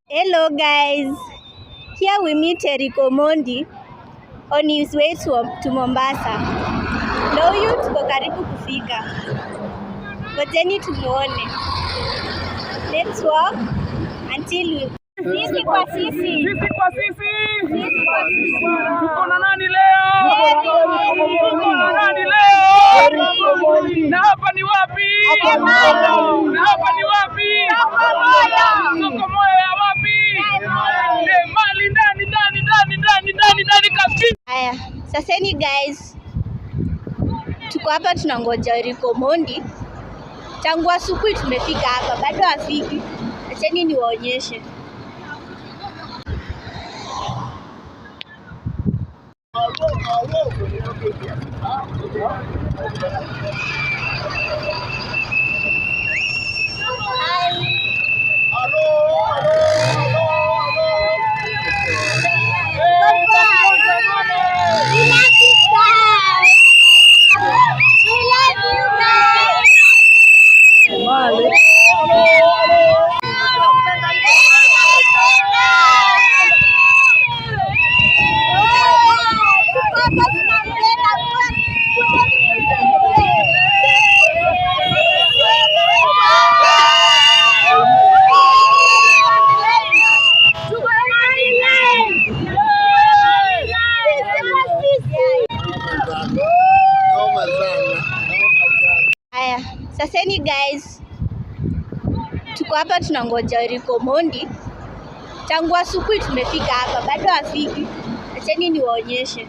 Hello guys, here we meet Eric Omondi on his way to Mombasa. Ndio huyu tuko karibu kufika. Ngojeni tumuone. Let's walk until we sisi kwa sisi. Tuko na nani leo? Tuko na nani leo? Na hapa ni wapi? Na hapa ni wapi? Soko moyo ya wapi? Mali ndani kabisa. Haya, saseni guys. Tuko hapa tunangoja Eric Omondi. Tangu asubuhi tumefika hapa, bado hafiki. Acheni niwaonyeshe. Saseni guys, tuko hapa tunangoja Eric Omondi. Tangu asubuhi tumefika hapa, bado hafiki. Acheni niwaonyeshe.